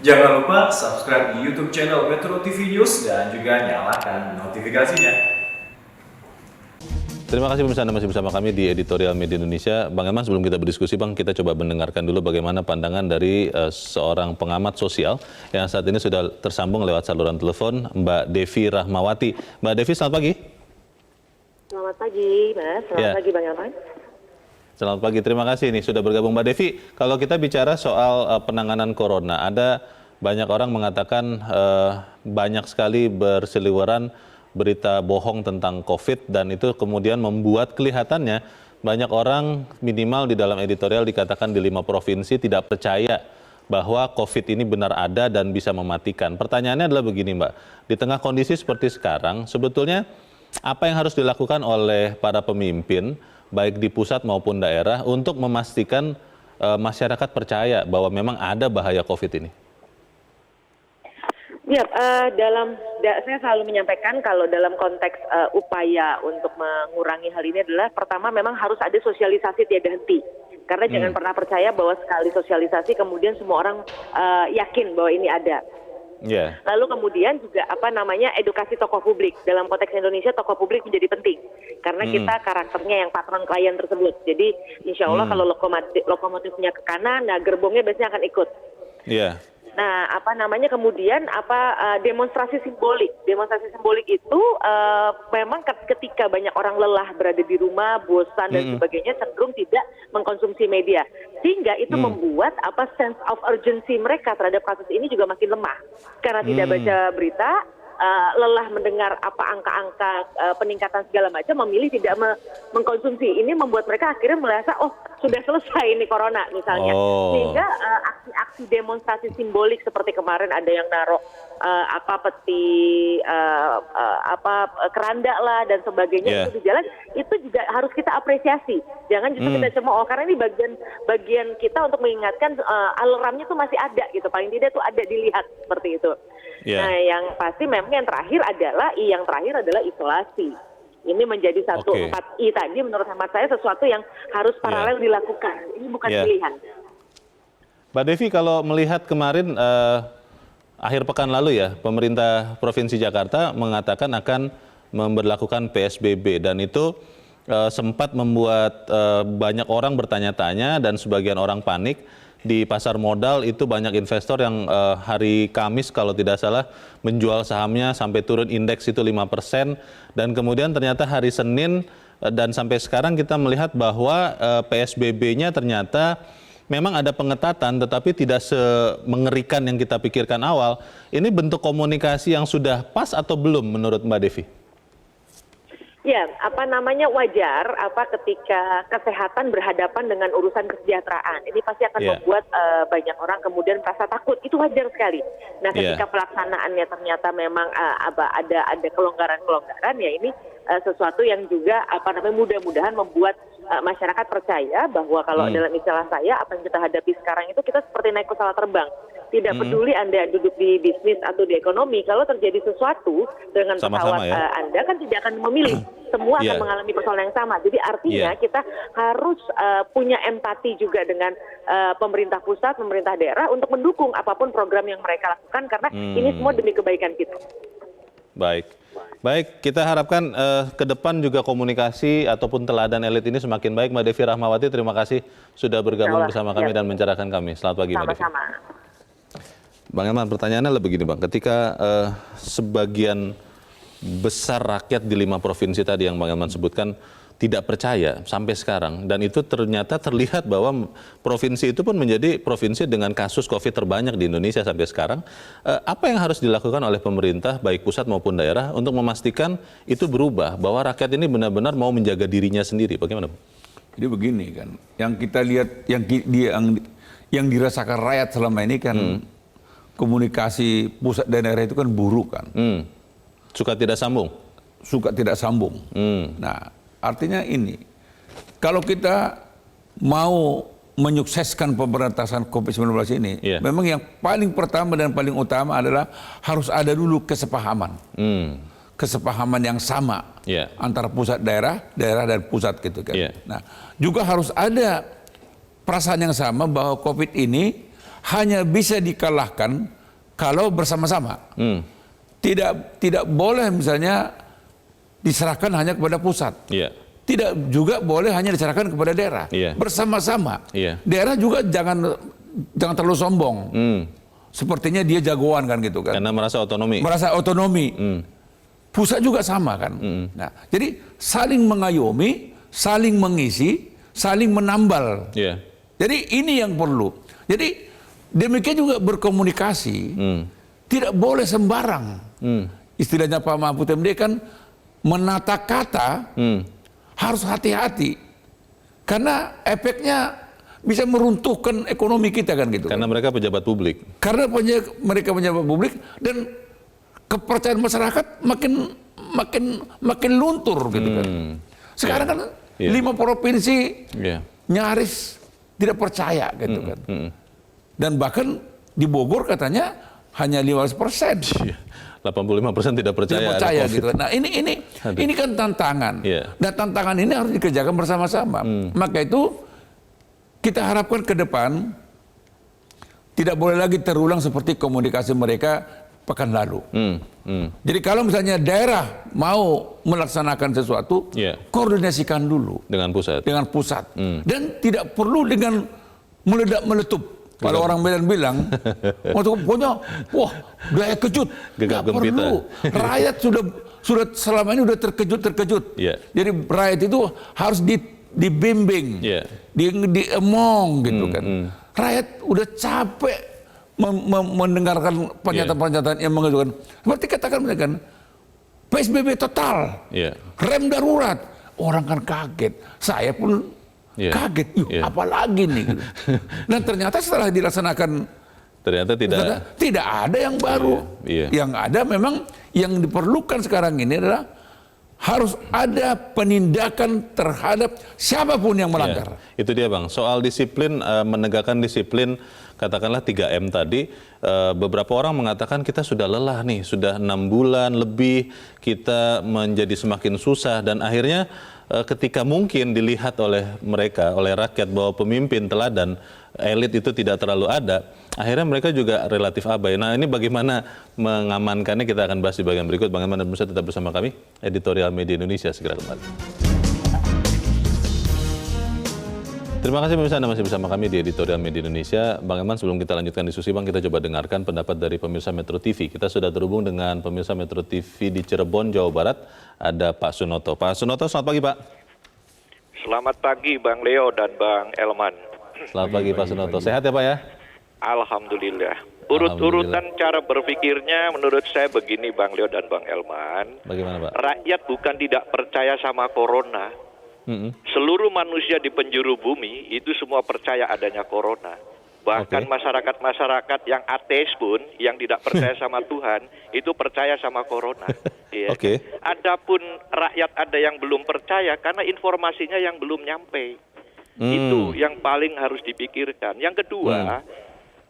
Jangan lupa subscribe di YouTube channel Metro TV News dan juga nyalakan notifikasinya. Terima kasih pemirsa Anda masih bersama kami di Editorial Media Indonesia. Bang Eman, sebelum kita berdiskusi Bang, kita coba mendengarkan dulu bagaimana pandangan dari seorang pengamat sosial yang saat ini sudah tersambung lewat saluran telepon, Mbak Devi Rahmawati. Mbak Devi, selamat pagi. Selamat pagi, Mas. Selamat pagi, Bang Eman. Selamat pagi, terima kasih nih sudah bergabung Mbak Devi. Kalau kita bicara soal penanganan corona, ada banyak orang mengatakan banyak sekali berseliweran berita bohong tentang COVID dan itu kemudian membuat kelihatannya banyak orang minimal di dalam editorial dikatakan di 5 provinsi tidak percaya bahwa COVID ini benar ada dan bisa mematikan. Pertanyaannya adalah begini Mbak, di tengah kondisi seperti sekarang sebetulnya apa yang harus dilakukan oleh para pemimpin baik di pusat maupun daerah untuk memastikan masyarakat percaya bahwa memang ada bahaya COVID ini? Ya, saya selalu menyampaikan kalau dalam konteks upaya untuk mengurangi hal ini adalah pertama memang harus ada sosialisasi tiada henti. Karena jangan pernah percaya bahwa sekali sosialisasi kemudian semua orang yakin bahwa ini ada. Yeah. Lalu kemudian juga edukasi tokoh publik. Dalam konteks Indonesia tokoh publik menjadi penting karena kita karakternya yang patron klien tersebut. Jadi insya Allah kalau lokomotifnya ke kanan, nah gerbongnya biasanya akan ikut. Iya. Nah, kemudian demonstrasi simbolik. Demonstrasi simbolik itu memang ketika banyak orang lelah berada di rumah, bosan dan sebagainya cenderung tidak mengkonsumsi media. Sehingga itu membuat sense of urgency mereka terhadap kasus ini juga makin lemah. Karena tidak baca berita, lelah mendengar angka-angka peningkatan segala macam, memilih tidak mengkonsumsi. Ini membuat mereka akhirnya merasa, oh sudah selesai ini corona misalnya. Sehingga aksi-aksi demonstrasi simbolik seperti kemarin ada yang naruh peti keranda lah dan sebagainya itu di jalan, itu juga harus kita apresiasi. Jangan justru kita cemooh karena ini bagian kita untuk mengingatkan alarmnya tuh masih ada gitu. Paling tidak tuh ada dilihat seperti itu. Nah, yang pasti memang yang terakhir adalah isolasi. Ini menjadi 4I tadi menurut hemat saya sesuatu yang harus paralel dilakukan. Ini bukan pilihan. Mbak Devi, kalau melihat kemarin akhir pekan lalu ya, pemerintah Provinsi Jakarta mengatakan akan memberlakukan PSBB dan itu sempat membuat banyak orang bertanya-tanya dan sebagian orang panik. Di pasar modal itu banyak investor yang hari Kamis kalau tidak salah menjual sahamnya sampai turun indeks itu 5%. Dan kemudian ternyata hari Senin dan sampai sekarang kita melihat bahwa PSBB-nya ternyata memang ada pengetatan tetapi tidak semengerikan yang kita pikirkan awal. Ini bentuk komunikasi yang sudah pas atau belum menurut Mbak Devi? Ya, wajar ketika kesehatan berhadapan dengan urusan kesejahteraan. Ini pasti akan membuat banyak orang kemudian merasa takut. Itu wajar sekali. Nah, ketika pelaksanaannya ternyata memang ada kelonggaran-kelonggaran, ya ini sesuatu yang juga mudah-mudahan membuat masyarakat percaya bahwa kalau dalam istilah saya apa yang kita hadapi sekarang itu kita seperti naik pesawat terbang. Tidak peduli Anda duduk di bisnis atau di ekonomi, kalau terjadi sesuatu dengan pesawat Anda kan tidak akan memilih. Semua akan mengalami persoalan yang sama. Jadi artinya kita harus punya empati juga dengan pemerintah pusat, pemerintah daerah untuk mendukung apapun program yang mereka lakukan karena ini semua demi kebaikan kita. Baik, kita harapkan ke depan juga komunikasi ataupun teladan elit ini semakin baik. Mbak Devi Rahmawati, terima kasih sudah bergabung bersama kami dan mencerahkan kami. Selamat pagi Mbak Devi. Bang Eman, pertanyaannya lebih begini Bang, ketika sebagian besar rakyat di 5 provinsi tadi yang Bang Eman sebutkan tidak percaya sampai sekarang dan itu ternyata terlihat bahwa provinsi itu pun menjadi provinsi dengan kasus COVID terbanyak di Indonesia sampai sekarang. Apa yang harus dilakukan oleh pemerintah baik pusat maupun daerah untuk memastikan itu berubah bahwa rakyat ini benar-benar mau menjaga dirinya sendiri? Bagaimana Bang? Jadi begini kan, yang kita lihat yang dirasakan rakyat selama ini kan komunikasi pusat dan daerah itu kan buruk kan. Suka tidak sambung. Nah, artinya ini, kalau kita mau menyukseskan pemberantasan COVID-19 ini, memang yang paling pertama dan paling utama adalah harus ada dulu kesepahaman. Kesepahaman yang sama antara pusat daerah dan pusat gitu kan. Nah, juga harus ada perasaan yang sama bahwa COVID ini hanya bisa dikalahkan kalau bersama-sama. Tidak boleh misalnya diserahkan hanya kepada pusat. Tidak juga boleh hanya diserahkan kepada daerah. Bersama-sama. Daerah juga jangan terlalu sombong. Sepertinya dia jagoan kan gitu kan. Karena merasa otonomi. Merasa otonomi. Pusat juga sama kan. Nah, jadi saling mengayomi, saling mengisi, saling menambal. Jadi ini yang perlu. Jadi demikian juga berkomunikasi. Tidak boleh sembarang. Istilahnya Pak Mahfud MD kan menata kata harus hati-hati. Karena efeknya bisa meruntuhkan ekonomi kita kan gitu. Karena mereka pejabat publik. Karena mereka pejabat publik dan kepercayaan masyarakat makin luntur gitu kan. Sekarang kan 5 provinsi nyaris tidak percaya gitu kan. Dan bahkan di Bogor katanya hanya 15%. 85% tidak percaya. Tidak percaya gitu. Nah ini kan tantangan. Dan tantangan ini harus dikerjakan bersama-sama. Maka itu kita harapkan ke depan tidak boleh lagi terulang seperti komunikasi mereka pekan lalu. Jadi kalau misalnya daerah mau melaksanakan sesuatu, koordinasikan dulu dengan pusat. Dan tidak perlu dengan meledak-meletup. Kalau orang Medan bilang, pokoknya, wah, gaya kejut. Gegap Nggak gempita. perlu. Rakyat sudah selama ini udah terkejut. Jadi rakyat itu harus dibimbing, diemong gitu kan. Rakyat udah capek mendengarkan pernyataan-pernyataan yang mengejutkan. Seperti katakan mereka kan, PSBB total, rem darurat. Orang kan kaget. Saya pun kaget. Apalagi nih? Gitu. Dan ternyata setelah dilaksanakan, ternyata tidak ada yang baru. Yang ada memang yang diperlukan sekarang ini adalah harus ada penindakan terhadap siapapun yang melanggar. Itu dia Bang, soal disiplin, menegakkan disiplin, katakanlah 3M tadi, beberapa orang mengatakan kita sudah lelah nih, sudah 6 bulan lebih, kita menjadi semakin susah, dan akhirnya ketika mungkin dilihat oleh mereka, oleh rakyat bahwa pemimpin teladan, elit itu tidak terlalu ada, akhirnya mereka juga relatif abai. Nah ini bagaimana mengamankannya, kita akan bahas di bagian berikut. Bagaimana bisa tetap bersama kami, Editorial Media Indonesia segera kembali. Terima kasih pemirsa, Anda masih bersama kami di Editorial Media Indonesia. Bang Eman, sebelum kita lanjutkan diskusi Bang, kita coba dengarkan pendapat dari pemirsa Metro TV. Kita sudah terhubung dengan pemirsa Metro TV di Cirebon, Jawa Barat. Ada Pak Sunoto. Pak Sunoto, selamat pagi Pak. Selamat pagi Bang Leo dan Bang Elman. Selamat pagi Pak Sunoto. Sehat ya Pak ya? Alhamdulillah. Urut-urutan cara berpikirnya menurut saya begini Bang Leo dan Bang Elman. Bagaimana Pak? Rakyat bukan tidak percaya sama corona. Seluruh manusia di penjuru bumi itu semua percaya adanya corona. Bahkan masyarakat-masyarakat yang ateis pun, yang tidak percaya sama Tuhan, itu percaya sama corona. Adapun rakyat ada yang belum percaya karena informasinya yang belum nyampe. Itu yang paling harus dipikirkan. Yang kedua,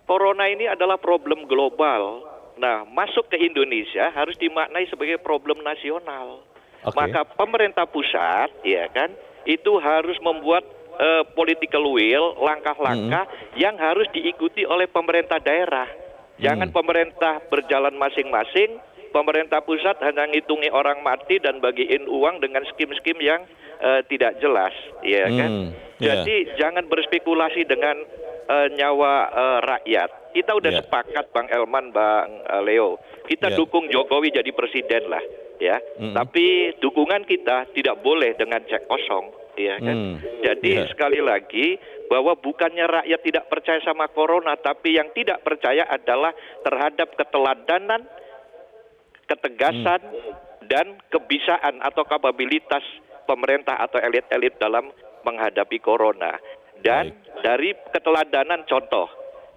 corona ini adalah problem global. Nah, masuk ke Indonesia harus dimaknai sebagai problem nasional. Maka pemerintah pusat, ya kan, itu harus membuat political will, langkah-langkah yang harus diikuti oleh pemerintah daerah. Jangan pemerintah berjalan masing-masing, pemerintah pusat hanya ngitungi orang mati dan bagiin uang dengan skim-skim yang tidak jelas, ya kan. Jadi jangan berspekulasi dengan nyawa rakyat. Kita udah sepakat Bang Elman, Bang Leo, kita dukung Jokowi jadi presiden lah, ya. Tapi dukungan kita tidak boleh dengan cek kosong, ya kan. Jadi sekali lagi bahwa bukannya rakyat tidak percaya sama corona, tapi yang tidak percaya adalah terhadap keteladanan, ketegasan dan kebisaan atau kapabilitas pemerintah atau elit-elit dalam menghadapi corona. Dan dari keteladanan, contoh,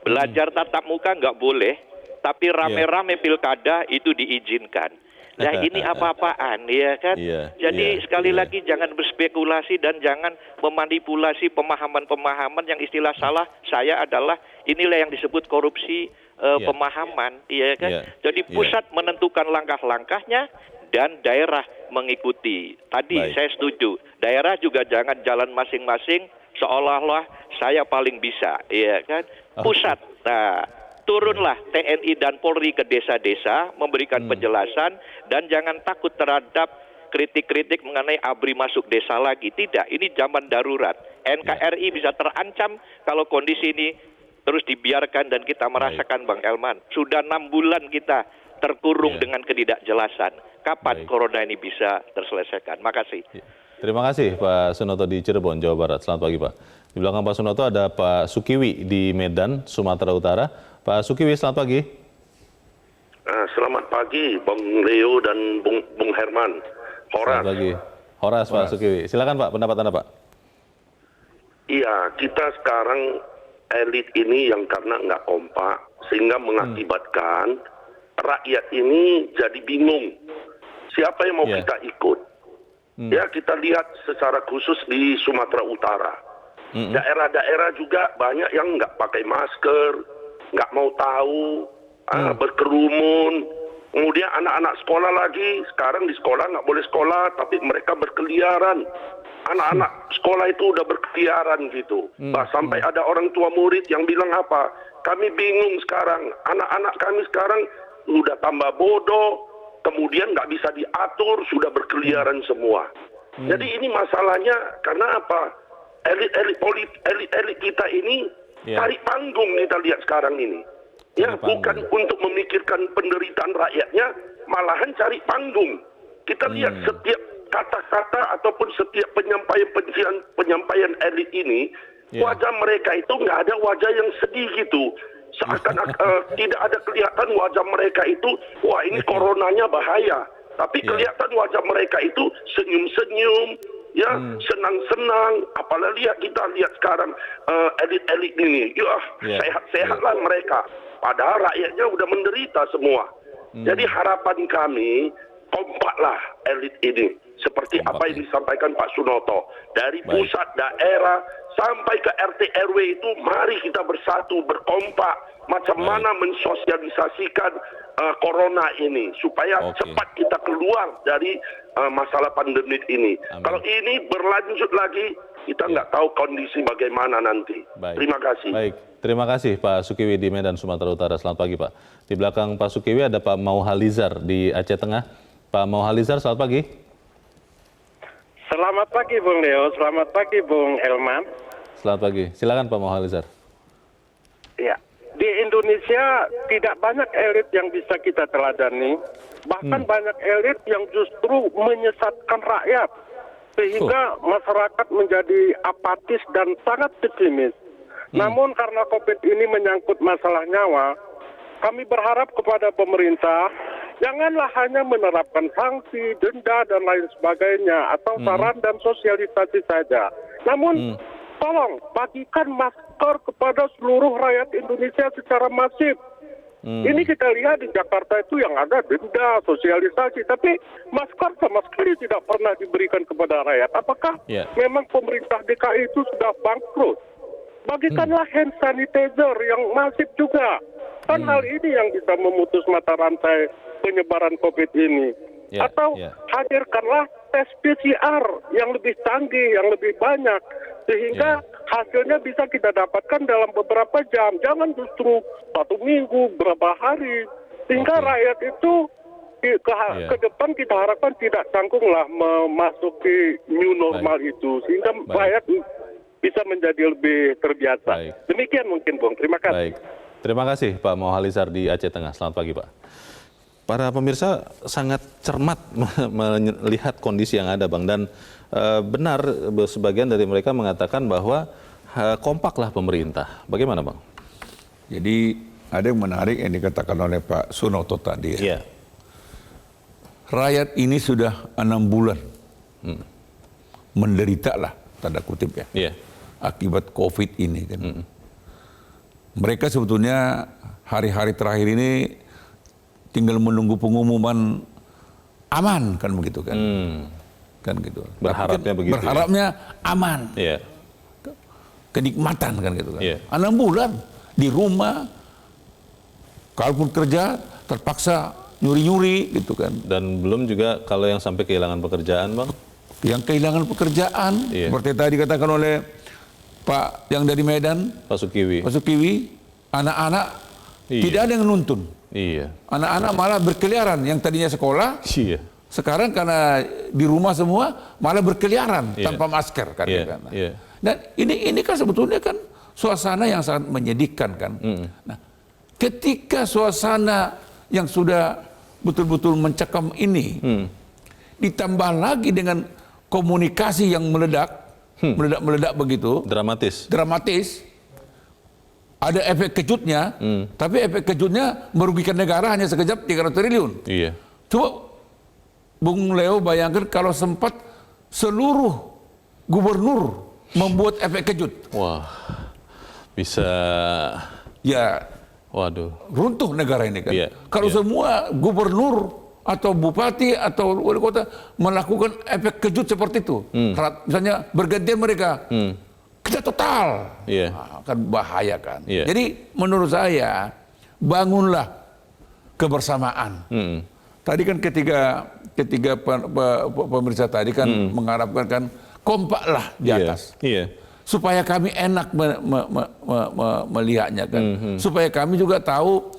belajar tatap muka nggak boleh, tapi rame-rame pilkada itu diizinkan. Nah ini apa-apaan, ya kan? Jadi sekali lagi jangan berspekulasi dan jangan memanipulasi pemahaman-pemahaman yang istilah salah saya adalah inilah yang disebut korupsi pemahaman, ya kan? Jadi pusat menentukan langkah-langkahnya dan daerah mengikuti. Tadi saya setuju, daerah juga jangan jalan masing-masing seolah-olah saya paling bisa, ya kan? Pusat Nah, turunlah TNI dan Polri ke desa-desa, memberikan penjelasan, dan jangan takut terhadap kritik-kritik mengenai ABRI masuk desa lagi. Tidak, ini zaman darurat. NKRI bisa terancam kalau kondisi ini terus dibiarkan dan kita merasakan, Bang Elman. Sudah 6 bulan kita terkurung dengan ketidakjelasan. Kapan corona ini bisa terselesaikan? Makasih. Terima kasih Pak Sunoto di Cirebon, Jawa Barat. Selamat pagi Pak. Di belakang Pak Sunoto ada Pak Sukiwi di Medan, Sumatera Utara. Pak Sukiwi, selamat pagi. Selamat pagi, Bang Leo dan Bung Herman. Horas. Selamat pagi. Horas, Pak Sukiwi. Silakan Pak, pendapat Anda Pak. Iya, kita sekarang elit ini yang karena nggak kompak, sehingga mengakibatkan rakyat ini jadi bingung. Siapa yang mau kita ikut? Ya, kita lihat secara khusus di Sumatera Utara. Daerah-daerah juga banyak yang nggak pakai masker, nggak mau tahu, berkerumun. Kemudian anak-anak sekolah lagi, sekarang di sekolah nggak boleh sekolah, tapi mereka berkeliaran. Anak-anak sekolah itu udah berkeliaran gitu. Sampai ada orang tua murid yang bilang apa? Kami bingung sekarang, anak-anak kami sekarang udah tambah bodoh, kemudian nggak bisa diatur, sudah berkeliaran semua. Jadi ini masalahnya karena apa? Elit kita ini tarik panggung kita lihat sekarang ini. Ya, bukan untuk memikirkan penderitaan rakyatnya, malahan cari panggung. Kita lihat setiap kata-kata ataupun setiap penyampaian elit ini, wajah mereka itu nggak ada wajah yang sedih gitu. Seakan tidak ada kelihatan wajah mereka itu, wah ini coronanya bahaya. Tapi kelihatan wajah mereka itu senyum-senyum, ya senang-senang. Apalagi kita lihat sekarang elit-elit ini, sehat-sehatlah mereka. Padahal rakyatnya udah menderita semua. Jadi harapan kami, kompaklah elit ini. Seperti apa yang disampaikan Pak Sunoto. Dari pusat, daerah, sampai ke RT RW itu, mari kita bersatu, berkompak. Macam mana mensosialisasikan corona ini. Supaya cepat kita keluar dari masalah pandemik ini. Kalau ini berlanjut lagi, kita nggak tahu kondisi bagaimana nanti. Terima kasih. Baik, terima kasih Pak Sukiwi di Medan, Sumatera Utara. Selamat pagi Pak. Di belakang Pak Sukiwi ada Pak Mauhalizar di Aceh Tengah. Pak Mauhalizar, selamat pagi. Selamat pagi Bung Leo, selamat pagi Bung Elman. Selamat pagi, silakan Pak Mauhalizar. Ya, di Indonesia tidak banyak elit yang bisa kita teladani. Bahkan banyak elit yang justru menyesatkan rakyat. Sehingga masyarakat menjadi apatis dan sangat pesimis. Namun karena COVID ini menyangkut masalah nyawa, kami berharap kepada pemerintah, janganlah hanya menerapkan sanksi, denda, dan lain sebagainya, atau saran dan sosialisasi saja. Namun, tolong bagikan masker kepada seluruh rakyat Indonesia secara masif. Ini kita lihat di Jakarta itu yang ada denda, sosialisasi, tapi masker sama sekali tidak pernah diberikan kepada rakyat. Apakah memang pemerintah DKI itu sudah bangkrut? Bagikanlah hand sanitizer yang masif juga. Kan hal ini yang bisa memutus mata rantai penyebaran COVID ini. Atau hadirkanlah tes PCR yang lebih canggih, yang lebih banyak. Sehingga hasilnya bisa kita dapatkan dalam beberapa jam. Jangan justru 1 minggu, berapa hari. Sehingga rakyat itu ke depan kita harapkan tidak canggunglah memasuki new normal itu. Sehingga rakyat bisa menjadi lebih terbiasa. Demikian mungkin Bung, terima kasih. Terima kasih Pak Mauhalizar di Aceh Tengah. Selamat pagi Pak. Para pemirsa sangat cermat melihat kondisi yang ada Bang. Dan benar sebagian dari mereka mengatakan bahwa kompaklah pemerintah. Bagaimana Bang? Jadi ada yang menarik yang dikatakan oleh Pak Sunoto tadi. Rakyat ini sudah 6 bulan menderita lah, tanda kutip ya. Akibat COVID ini kan. Mereka sebetulnya hari-hari terakhir ini tinggal menunggu pengumuman aman kan begitu kan. Kan gitu. Berharapnya begitu. Berharapnya aman. Kenikmatan kan gitu kan. 6 bulan di rumah, kalaupun kerja terpaksa nyuri-nyuri gitu kan. Dan belum juga kalau yang sampai kehilangan pekerjaan Bang. Yang kehilangan pekerjaan, seperti tadi katakan oleh Pak yang dari Medan, Pak Sukiwi. Pak Sukiwi, Anak-anak Iya. tidak ada yang nuntun. Iya. Anak-anak malah berkeliaran. Yang tadinya sekolah, Iya. sekarang karena di rumah semua malah berkeliaran Iya. tanpa masker kan. Iya, Kan. iya. Dan ini kan sebetulnya kan suasana yang sangat menyedihkan kan. Nah, ketika suasana yang sudah betul-betul mencekam ini ditambah lagi dengan komunikasi yang meledak begitu, dramatis. Ada efek kejutnya, tapi efek kejutnya merugikan negara hanya sekejap 300 triliun. Iya. Coba Bung Leo bayangkan kalau sempat seluruh gubernur membuat efek kejut. Wah, bisa. Ya, Waduh. runtuh negara ini kan. Iya, Kalau iya. semua gubernur atau bupati atau wali kota melakukan efek kejut seperti itu, misalnya bergantian mereka, kita total, Iya. akan bahaya kan. Iya. Jadi menurut saya bangunlah kebersamaan. Tadi kan ketiga pemirsa tadi kan mengharapkan kan kompaklah di atas. Iya. Supaya kami enak melihatnya kan. Supaya kami juga tahu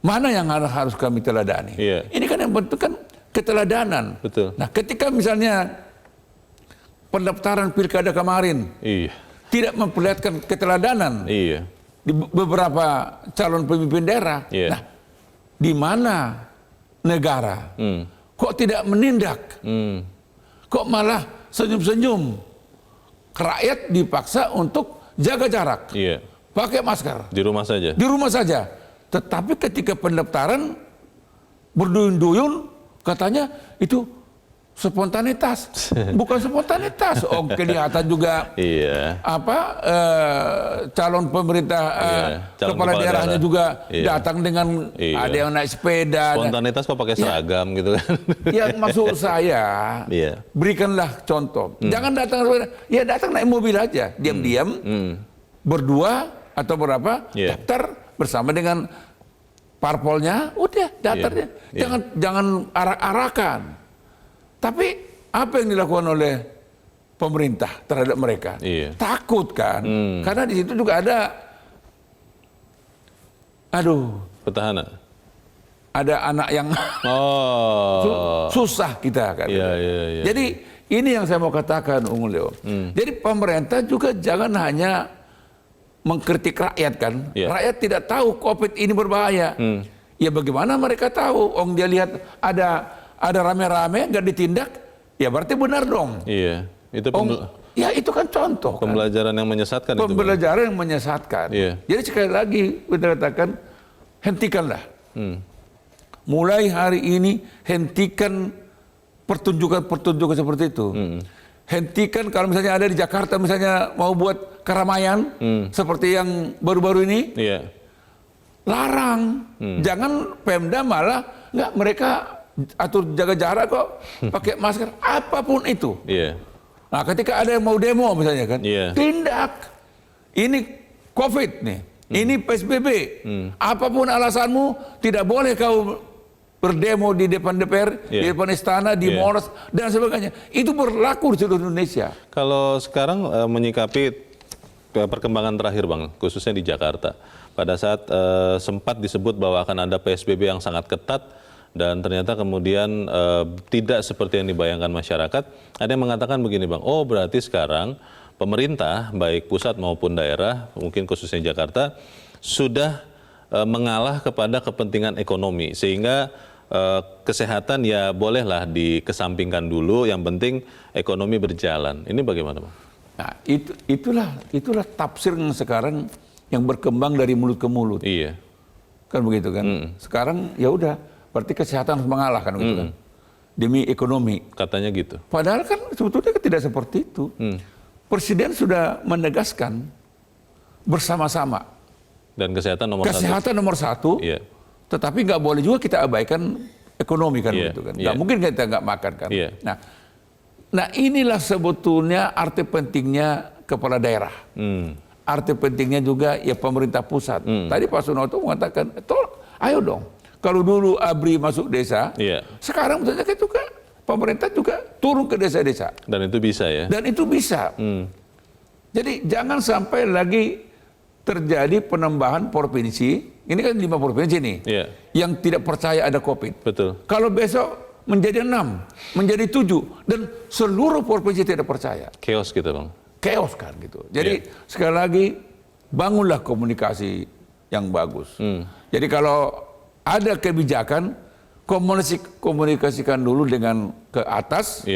mana yang harus kami teladani. Iya. Ini kan yang penting kan keteladanan. Betul. Nah, ketika misalnya pendaftaran pilkada kemarin Iya. tidak memperlihatkan keteladanan Iya. di beberapa calon pemimpin daerah. Iya. Nah, di mana negara kok tidak menindak? Kok malah senyum-senyum? Rakyat dipaksa untuk jaga jarak, Iya. pakai masker, Di rumah saja. di rumah saja. Tetapi ketika pendaftaran berduyun-duyun, katanya itu spontanitas, bukan spontanitas. Oh, kelihatan juga Iya. calon pemerintah, Calon kepala daerahnya juga Iya. datang dengan Iya. ada yang naik sepeda. Spontanitas kok pakai seragam gitu kan. Yang maksud saya, Iya. berikanlah contoh. Jangan datang sepeda, ya datang naik mobil aja, diam-diam, berdua atau berapa, Iya. daftar bersama dengan parpolnya, udah daftarnya. Iya. Jangan arak-arakan. Tapi apa yang dilakukan oleh pemerintah terhadap mereka? Iya. Takut kan? Karena di situ juga ada, Petahana. ada anak yang Oh. susah kita kan. Iya, iya, iya. Jadi ini yang saya mau katakan, Ung Leo. Jadi pemerintah juga jangan hanya mengkritik rakyat kan. Iya. Rakyat tidak tahu COVID ini berbahaya. Ya bagaimana mereka tahu? Dia lihat ada rame-rame nggak ditindak, ya berarti benar dong. Iya. Itu Ya itu kan contoh. pembelajaran yang menyesatkan itu. Bang. Pembelajaran yang menyesatkan. Iya. Jadi sekali lagi kita katakan hentikanlah. Mulai hari ini hentikan pertunjukan seperti itu. Hentikan kalau misalnya ada di Jakarta misalnya mau buat keramaian seperti yang baru-baru ini, Iya. larang. Jangan Pemda malah nggak, mereka atur jaga jarak kok, pakai masker, apapun itu. Iya. Nah, ketika ada yang mau demo misalnya kan, Iya. tindak. Ini COVID nih, ini PSBB. Apapun alasanmu, tidak boleh kau berdemo di depan DPR, Iya. di depan istana, di Iya. Monas dan sebagainya. Itu berlaku di seluruh Indonesia. Kalau sekarang menyikapi perkembangan terakhir, Bang, khususnya di Jakarta, pada saat sempat disebut bahwa akan ada PSBB yang sangat ketat dan ternyata kemudian tidak seperti yang dibayangkan masyarakat. Ada yang mengatakan begini, Bang, oh berarti sekarang pemerintah baik pusat maupun daerah, mungkin khususnya Jakarta, sudah mengalah kepada kepentingan ekonomi sehingga kesehatan ya bolehlah dikesampingkan dulu, yang penting ekonomi berjalan. Ini bagaimana, Bang? Nah, itulah tafsir yang sekarang yang berkembang dari mulut ke mulut. Iya. Kan begitu kan. Sekarang ya udah, berarti kesehatan harus mengalah kan begitu kan. Demi ekonomi. Katanya gitu. Padahal kan sebetulnya tidak seperti itu. Presiden sudah menegaskan bersama-sama. Dan kesehatan nomor satu. Kesehatan nomor satu. Iya. Tetapi nggak boleh juga kita abaikan ekonomi kan Iya, begitu kan. iya. Nggak mungkin kita nggak makan kan. Iya. Nah inilah sebetulnya arti pentingnya kepala daerah. Arti pentingnya juga ya pemerintah pusat. Tadi Pak Sunoto mengatakan, ayo dong. Kalau dulu ABRI masuk desa, Iya. sekarang misalnya juga pemerintah juga turun ke desa-desa. Dan itu bisa ya? Dan itu bisa. Jadi jangan sampai lagi terjadi penambahan provinsi. Ini kan 5 provinsi nih yang tidak percaya ada COVID. Betul. Kalau besok menjadi 6, menjadi 7, dan seluruh provinsi tidak percaya. Chaos gitu Bang. Chaos kan gitu. Jadi sekali lagi bangunlah komunikasi yang bagus. Jadi kalau ada kebijakan, komunikasikan dulu dengan ke atas,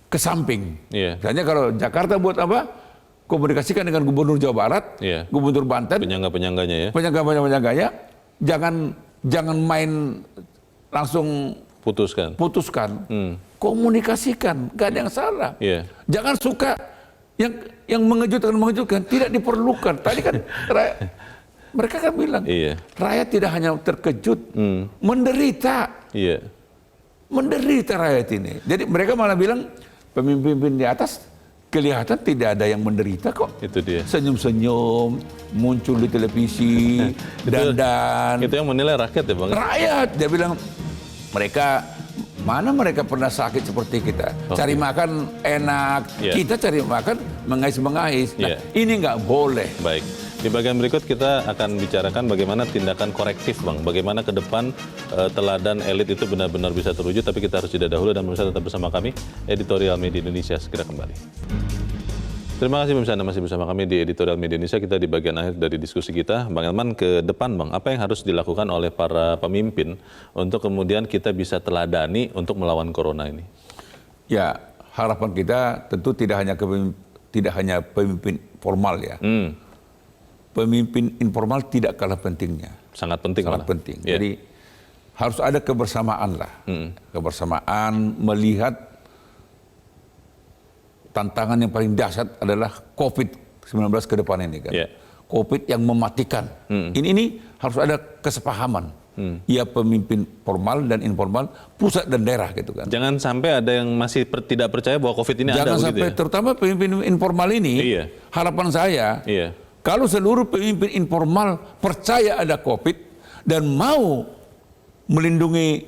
ke samping. Misalnya kalau Jakarta buat apa? Komunikasikan dengan Gubernur Jawa Barat, Gubernur Banten, penyangga-penyangganya ya. Penyangga-penyanggganya, jangan main langsung putuskan. Komunikasikan, gak ada yang salah. Jangan suka yang mengejutkan, tidak diperlukan. Tadi kan mereka kan bilang, rakyat tidak hanya terkejut, menderita. Menderita rakyat ini. Jadi mereka malah bilang, pemimpin di atas kelihatan tidak ada yang menderita kok. Itu dia. Senyum-senyum, muncul di televisi, dandan. Itu yang menilai rakyat ya Bang? Rakyat, dia bilang, mana mereka pernah sakit seperti kita. Cari makan enak, kita cari makan mengais-mengais. Nah, ini nggak boleh. Baik. Di bagian berikut kita akan bicarakan bagaimana tindakan korektif Bang. Bagaimana ke depan teladan elit itu benar-benar bisa terwujud. Tapi kita harus jeda dahulu dan pemirsa tetap bersama kami. Editorial Media Indonesia segera kembali. Terima kasih pemirsa Anda masih bersama kami di Editorial Media Indonesia. Kita di bagian akhir dari diskusi kita. Bang Elman, ke depan Bang, apa yang harus dilakukan oleh para pemimpin untuk kemudian kita bisa teladani untuk melawan corona ini? Ya, harapan kita tentu tidak hanya pemimpin formal ya. Pemimpin informal tidak kalah pentingnya. Sangat penting. Sangat penting. Jadi harus ada kebersamaan lah. Kebersamaan melihat tantangan yang paling dahsyat adalah COVID-19 ke depan ini kan. COVID yang mematikan. Ini harus ada kesepahaman. Ya pemimpin formal dan informal, pusat dan daerah gitu kan. Jangan sampai ada yang masih tidak percaya bahwa COVID ini ada. Jangan sampai terutama pemimpin informal ini, harapan saya, kalau seluruh pemimpin informal percaya ada COVID dan mau melindungi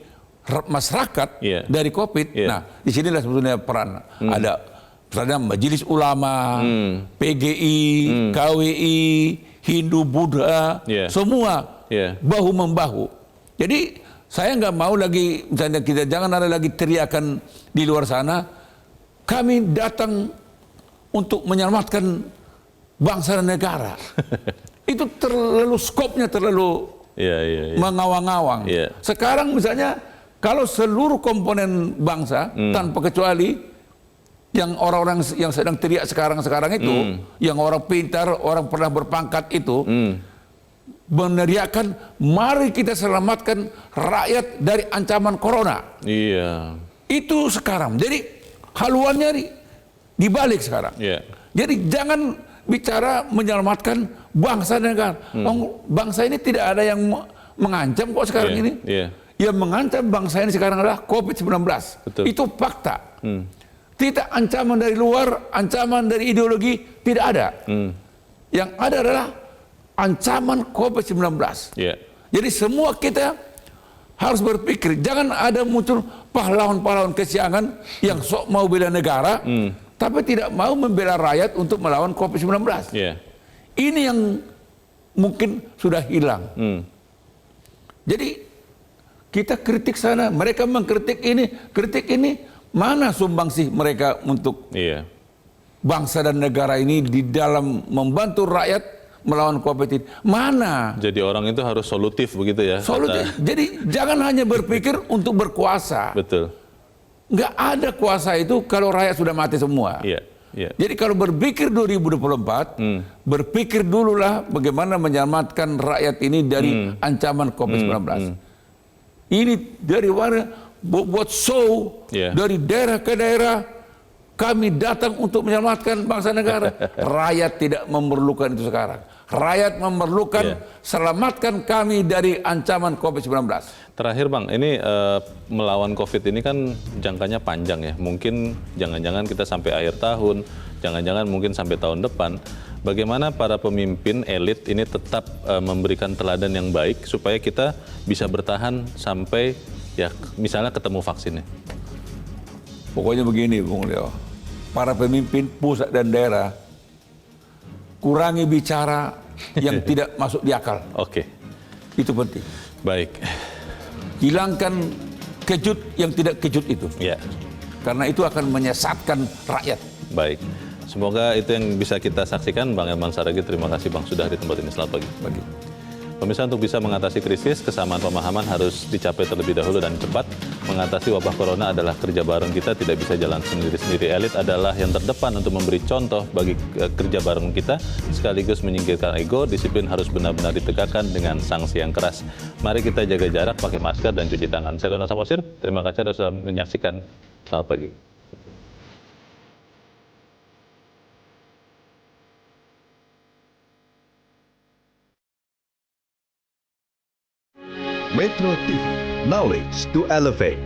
masyarakat dari COVID, nah disinilah sebetulnya peran. Ada misalnya Majelis Ulama, PGI, KWI, Hindu, Buddha, semua bahu-membahu. Jadi saya nggak mau lagi, misalnya kita jangan ada lagi teriakan di luar sana, kami datang untuk menyelamatkan bangsa dan negara. Itu terlalu skopnya terlalu mengawang-awang. Sekarang misalnya kalau seluruh komponen bangsa tanpa kecuali yang orang-orang yang sedang teriak sekarang itu, yang orang pintar, orang pernah berpangkat itu, meneriakkan mari kita selamatkan rakyat dari ancaman corona. Itu sekarang. Jadi haluannya dibalik sekarang. Jadi jangan bicara menyelamatkan bangsa dan negara. Bangsa ini tidak ada yang mengancam kok sekarang ini. Yang mengancam bangsa ini sekarang adalah COVID-19. Itu fakta. Tidak ancaman dari luar, ancaman dari ideologi, tidak ada. Yang ada adalah ancaman COVID-19. Jadi semua kita harus berpikir, jangan ada muncul pahlawan-pahlawan kesiangan yang sok mau bela negara, tapi tidak mau membela rakyat untuk melawan COVID-19. Ini yang mungkin sudah hilang. Jadi kita kritik sana, mereka mengkritik ini, kritik ini, mana sumbangsih mereka untuk bangsa dan negara ini di dalam membantu rakyat melawan COVID ini? Mana? Jadi orang itu harus solutif begitu ya? Solutif. Jadi jangan hanya berpikir untuk berkuasa. Betul. Nggak ada kuasa itu kalau rakyat sudah mati semua. Jadi kalau berpikir 2024, berpikir dululah bagaimana menyelamatkan rakyat ini dari ancaman COVID-19. Ini dari mana? Buat show dari daerah ke daerah. Kami datang untuk menyelamatkan bangsa negara. Rakyat tidak memerlukan itu sekarang. Rakyat memerlukan selamatkan kami dari ancaman COVID-19. Terakhir Bang, ini melawan COVID ini kan jangkanya panjang ya. Mungkin jangan-jangan kita sampai akhir tahun, jangan-jangan mungkin sampai tahun depan. Bagaimana para pemimpin elit ini tetap memberikan teladan yang baik supaya kita bisa bertahan sampai ya misalnya ketemu vaksinnya? Pokoknya begini Bung Leo, para pemimpin pusat dan daerah kurangi bicara, yang tidak masuk di akal. Oke. Itu penting. Baik. Hilangkan kejut yang tidak kejut itu. Ya. Karena itu akan menyesatkan rakyat. Baik. Semoga itu yang bisa kita saksikan. Bang Elman Saragih, terima kasih Bang sudah di tempat ini. Selamat pagi. Pemirsa, untuk bisa mengatasi krisis, kesamaan pemahaman harus dicapai terlebih dahulu dan cepat. Mengatasi wabah corona adalah kerja bareng kita, tidak bisa jalan sendiri-sendiri. Elit adalah yang terdepan untuk memberi contoh bagi kerja bareng kita, sekaligus menyingkirkan ego. Disiplin harus benar-benar ditegakkan dengan sanksi yang keras. Mari kita jaga jarak, pakai masker, dan cuci tangan. Saya Donald Samosir, terima kasih sudah menyaksikan. Selamat pagi. Metro TV, knowledge to elevate.